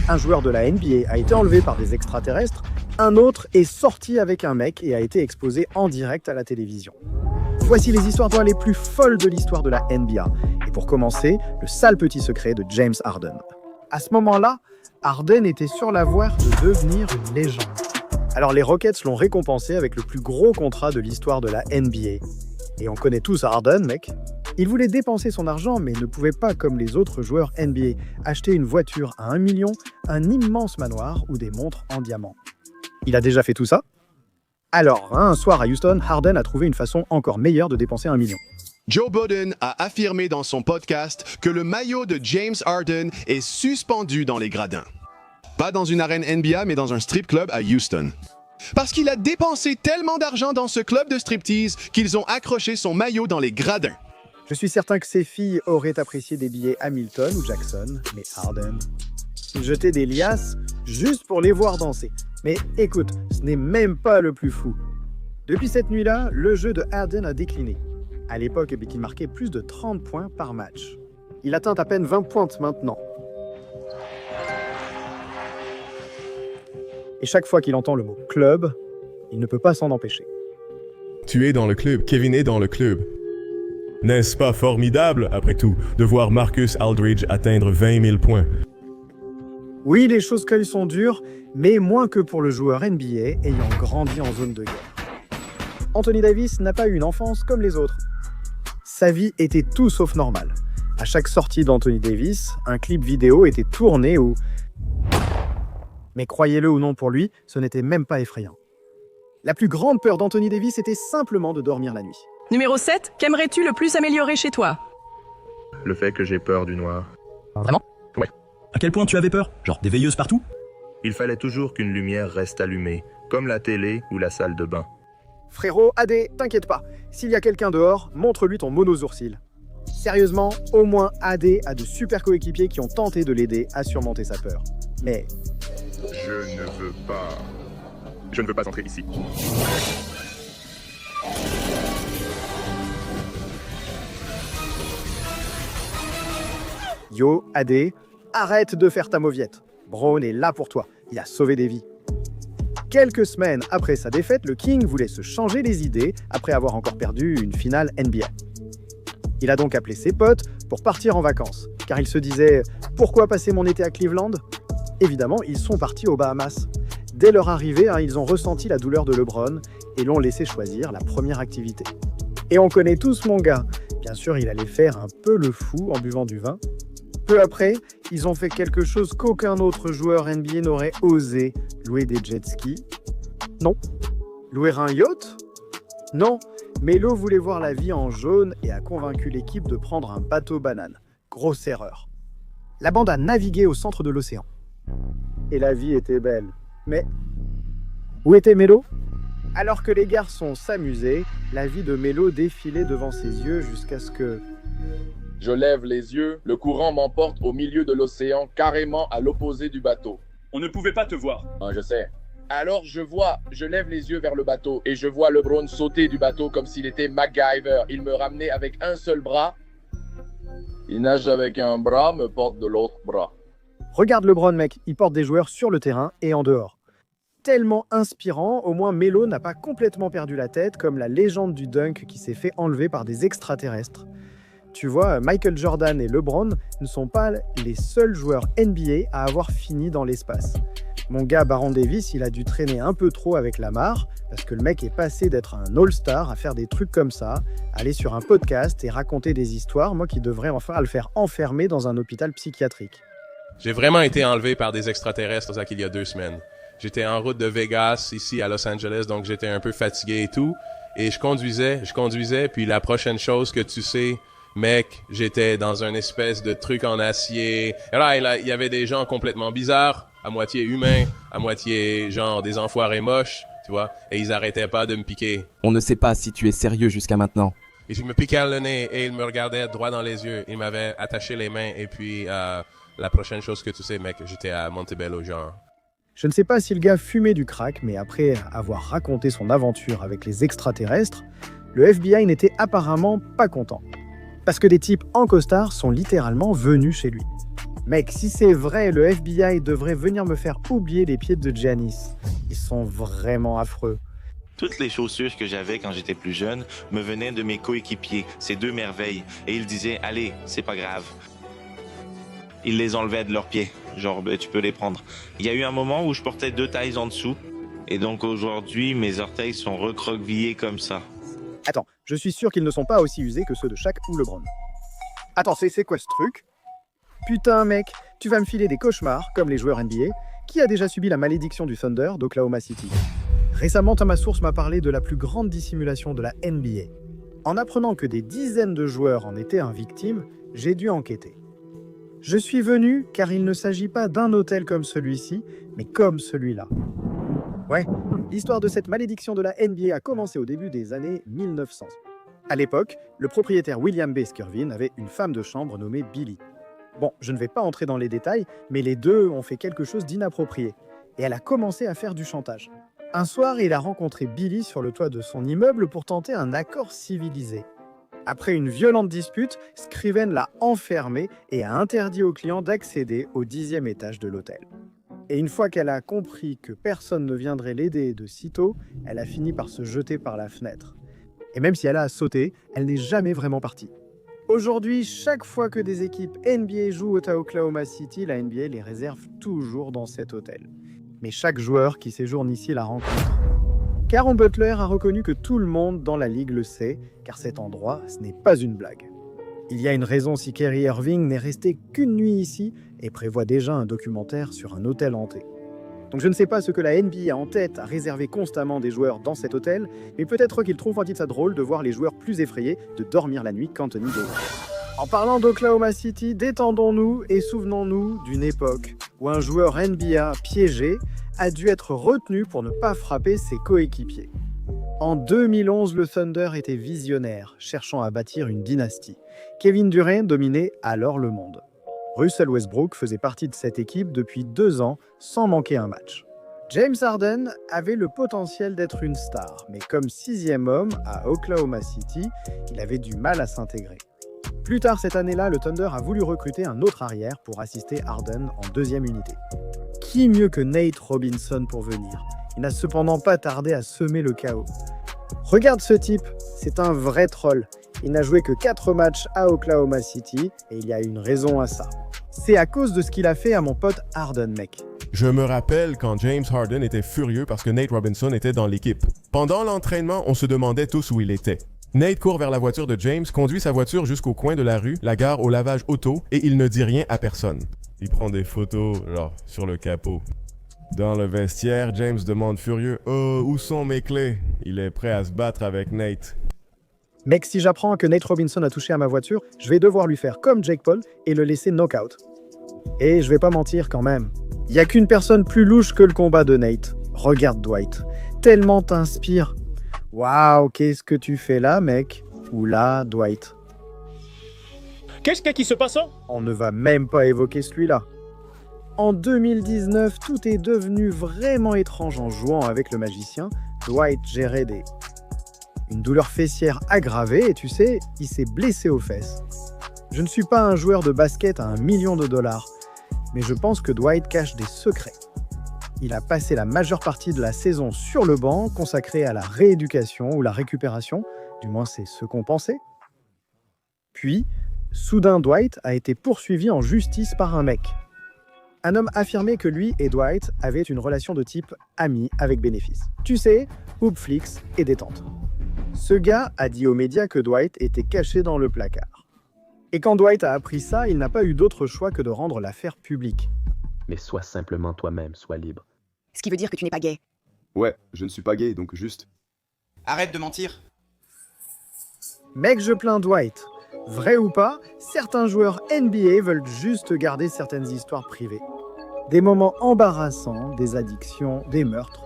Un joueur de la NBA a été enlevé par des extraterrestres, un autre est sorti avec un mec et a été exposé en direct à la télévision. Voici les histoires les plus folles de l'histoire de la NBA. Et pour commencer, le sale petit secret de James Harden. À ce moment-là, Harden était sur la voie de devenir une légende. Alors les Rockets l'ont récompensé avec le plus gros contrat de l'histoire de la NBA. Et on connaît tous Harden, mec. Il voulait dépenser son argent, mais ne pouvait pas, comme les autres joueurs NBA, acheter une voiture à 1 million, un immense manoir ou des montres en diamant. Il a déjà fait tout ça? Alors, un soir à Houston, Harden a trouvé une façon encore meilleure de dépenser 1 million. Joe Budden a affirmé dans son podcast que le maillot de James Harden est suspendu dans les gradins. Pas dans une arène NBA, mais dans un strip club à Houston. Parce qu'il a dépensé tellement d'argent dans ce club de striptease qu'ils ont accroché son maillot dans les gradins. Je suis certain que ces filles auraient apprécié des billets Hamilton ou Jackson, mais Harden... Il jetait des liasses juste pour les voir danser. Mais écoute, ce n'est même pas le plus fou. Depuis cette nuit-là, le jeu de Harden a décliné. À l'époque, il marquait plus de 30 points par match. Il atteint à peine 20 points maintenant. Et chaque fois qu'il entend le mot « club », il ne peut pas s'en empêcher. Tu es dans le club, Kevin est dans le club. N'est-ce pas formidable, après tout, de voir Marcus Aldridge atteindre 20 000 points? Oui, les choses qu'elles sont dures, mais moins que pour le joueur NBA ayant grandi en zone de guerre. Anthony Davis n'a pas eu une enfance comme les autres. Sa vie était tout sauf normale. À chaque sortie d'Anthony Davis, un clip vidéo était tourné où... Mais croyez-le ou non pour lui, ce n'était même pas effrayant. La plus grande peur d'Anthony Davis était simplement de dormir la nuit. Numéro 7, qu'aimerais-tu le plus améliorer chez toi? Le fait que j'ai peur du noir. Vraiment? Ouais. À quel point tu avais peur? Genre des veilleuses partout? Il fallait toujours qu'une lumière reste allumée, comme la télé ou la salle de bain. Frérot, AD, t'inquiète pas. S'il y a quelqu'un dehors, montre-lui ton mono-sourcil. Sérieusement, au moins AD a de super coéquipiers qui ont tenté de l'aider à surmonter sa peur. Mais... Je ne veux pas entrer ici. Yo, AD, arrête de faire ta mauviette. Brown est là pour toi. Il a sauvé des vies. Quelques semaines après sa défaite, le King voulait se changer les idées après avoir encore perdu une finale NBA. Il a donc appelé ses potes pour partir en vacances, car il se disait « Pourquoi passer mon été à Cleveland ?» Évidemment, ils sont partis aux Bahamas. Dès leur arrivée, ils ont ressenti la douleur de LeBron et l'ont laissé choisir la première activité. Et on connaît tous mon gars. Bien sûr, il allait faire un peu le fou en buvant du vin. Peu après, ils ont fait quelque chose qu'aucun autre joueur NBA n'aurait osé, louer des jet skis. Non. Louer un yacht? Non. Melo voulait voir la vie en jaune et a convaincu l'équipe de prendre un bateau banane. Grosse erreur. La bande a navigué au centre de l'océan. Et la vie était belle. Mais où était Melo? Alors que les garçons s'amusaient, la vie de Melo défilait devant ses yeux jusqu'à ce que... Je lève les yeux, le courant m'emporte au milieu de l'océan, carrément à l'opposé du bateau. On ne pouvait pas te voir. Ah, je sais. Alors je lève les yeux vers le bateau et je vois LeBron sauter du bateau comme s'il était MacGyver. Il me ramenait avec un seul bras. Il nage avec un bras, me porte de l'autre bras. Regarde LeBron, mec, il porte des joueurs sur le terrain et en dehors. Tellement inspirant, au moins Melo n'a pas complètement perdu la tête comme la légende du dunk qui s'est fait enlever par des extraterrestres. Tu vois, Michael Jordan et LeBron ne sont pas les seuls joueurs NBA à avoir fini dans l'espace. Mon gars Baron Davis, il a dû traîner un peu trop avec Lamar, parce que le mec est passé d'être un all-star à faire des trucs comme ça, aller sur un podcast et raconter des histoires, moi qui devrais enfin le faire enfermer dans un hôpital psychiatrique. J'ai vraiment été enlevé par des extraterrestres il y a 2 semaines. J'étais en route de Vegas, ici à Los Angeles, donc j'étais un peu fatigué et tout. Et je conduisais, puis la prochaine chose que tu sais, mec, j'étais dans une espèce de truc en acier. Et là, il y avait des gens complètement bizarres, à moitié humains, à moitié genre des enfoirés moches, tu vois. Et ils arrêtaient pas de me piquer. On ne sait pas si tu es sérieux jusqu'à maintenant. Et je me piquais le nez et ils me regardaient droit dans les yeux. Ils m'avaient attaché les mains et puis la prochaine chose que tu sais, mec, j'étais à Montebello, genre. Je ne sais pas si le gars fumait du crack, mais après avoir raconté son aventure avec les extraterrestres, le FBI n'était apparemment pas content. Parce que des types en costard sont littéralement venus chez lui. Mec, si c'est vrai, le FBI devrait venir me faire oublier les pieds de Giannis. Ils sont vraiment affreux. Toutes les chaussures que j'avais quand j'étais plus jeune me venaient de mes coéquipiers, ces deux merveilles, et ils disaient « Allez, c'est pas grave ». Ils les enlevaient de leurs pieds, genre ben, tu peux les prendre. Il y a eu un moment où je portais 2 tailles en dessous, et donc aujourd'hui mes orteils sont recroquevillés comme ça. Attends, je suis sûr qu'ils ne sont pas aussi usés que ceux de Shaq ou LeBron. Attends, c'est quoi ce truc? Putain mec, tu vas me filer des cauchemars, comme les joueurs NBA, qui a déjà subi la malédiction du Thunder d'Oklahoma City. Récemment, Thomas Source m'a parlé de la plus grande dissimulation de la NBA. En apprenant que des dizaines de joueurs en étaient victimes, j'ai dû enquêter. Je suis venu car il ne s'agit pas d'un hôtel comme celui-ci, mais comme celui-là. Ouais, l'histoire de cette malédiction de la NBA a commencé au début des années 1900. À l'époque, le propriétaire William B. Skirvin avait une femme de chambre nommée Billy. Bon, je ne vais pas entrer dans les détails, mais les deux ont fait quelque chose d'inapproprié. Et elle a commencé à faire du chantage. Un soir, il a rencontré Billy sur le toit de son immeuble pour tenter un accord civilisé. Après une violente dispute, Scriven l'a enfermé et a interdit aux clients d'accéder au 10e étage de l'hôtel. Et une fois qu'elle a compris que personne ne viendrait l'aider de sitôt, elle a fini par se jeter par la fenêtre. Et même si elle a sauté, elle n'est jamais vraiment partie. Aujourd'hui, chaque fois que des équipes NBA jouent à Oklahoma City, la NBA les réserve toujours dans cet hôtel. Mais chaque joueur qui séjourne ici la rencontre. Caron Butler a reconnu que tout le monde dans la ligue le sait, car cet endroit, ce n'est pas une blague. Il y a une raison si Kyrie Irving n'est resté qu'une nuit ici et prévoit déjà un documentaire sur un hôtel hanté. Donc je ne sais pas ce que la NBA a en tête à réserver constamment des joueurs dans cet hôtel, mais peut-être qu'ils trouveront-ils ça drôle de voir les joueurs plus effrayés de dormir la nuit qu'Anthony Davis. En parlant d'Oklahoma City, détendons-nous et souvenons-nous d'une époque où un joueur NBA piégé a dû être retenu pour ne pas frapper ses coéquipiers. En 2011, le Thunder était visionnaire, cherchant à bâtir une dynastie. Kevin Durant dominait alors le monde. Russell Westbrook faisait partie de cette équipe depuis 2 ans sans manquer un match. James Harden avait le potentiel d'être une star, mais comme 6e homme à Oklahoma City, il avait du mal à s'intégrer. Plus tard cette année-là, le Thunder a voulu recruter un autre arrière pour assister Harden en 2e unité. Qui mieux que Nate Robinson pour venir? Il n'a cependant pas tardé à semer le chaos. Regarde ce type, c'est un vrai troll. Il n'a joué que 4 matchs à Oklahoma City et il y a une raison à ça. C'est à cause de ce qu'il a fait à mon pote Harden, mec. Je me rappelle quand James Harden était furieux parce que Nate Robinson était dans l'équipe. Pendant l'entraînement, on se demandait tous où il était. Nate court vers la voiture de James, conduit sa voiture jusqu'au coin de la rue, la gare au lavage auto et il ne dit rien à personne. Il prend des photos, genre, sur le capot. Dans le vestiaire, James demande furieux « Oh, où sont mes clés ?» Il est prêt à se battre avec Nate. Mec, si j'apprends que Nate Robinson a touché à ma voiture, je vais devoir lui faire comme Jake Paul et le laisser knock-out. Et je vais pas mentir quand même. Il y a qu'une personne plus louche que le combat de Nate. Regarde Dwight. Tellement t'inspire. Waouh, qu'est-ce que tu fais là, mec? Ou là, Dwight? Qu'est-ce qui se passe? On ne va même pas évoquer celui-là. En 2019, tout est devenu vraiment étrange en jouant avec le magicien. Dwight gérait une douleur fessière aggravée et tu sais, il s'est blessé aux fesses. Je ne suis pas un joueur de basket à $1 million, mais je pense que Dwight cache des secrets. Il a passé la majeure partie de la saison sur le banc, consacré à la rééducation ou la récupération, du moins c'est ce qu'on pensait. Puis, soudain Dwight a été poursuivi en justice par un mec. Un homme affirmait que lui et Dwight avaient une relation de type ami avec bénéfice. Tu sais, hoopflix et détente. Ce gars a dit aux médias que Dwight était caché dans le placard. Et quand Dwight a appris ça, il n'a pas eu d'autre choix que de rendre l'affaire publique. Mais sois simplement toi-même, sois libre. Ce qui veut dire que tu n'es pas gay. Ouais, je ne suis pas gay, donc juste... Arrête de mentir. Mec, je plains Dwight. Vrai ou pas, certains joueurs NBA veulent juste garder certaines histoires privées. Des moments embarrassants, des addictions, des meurtres.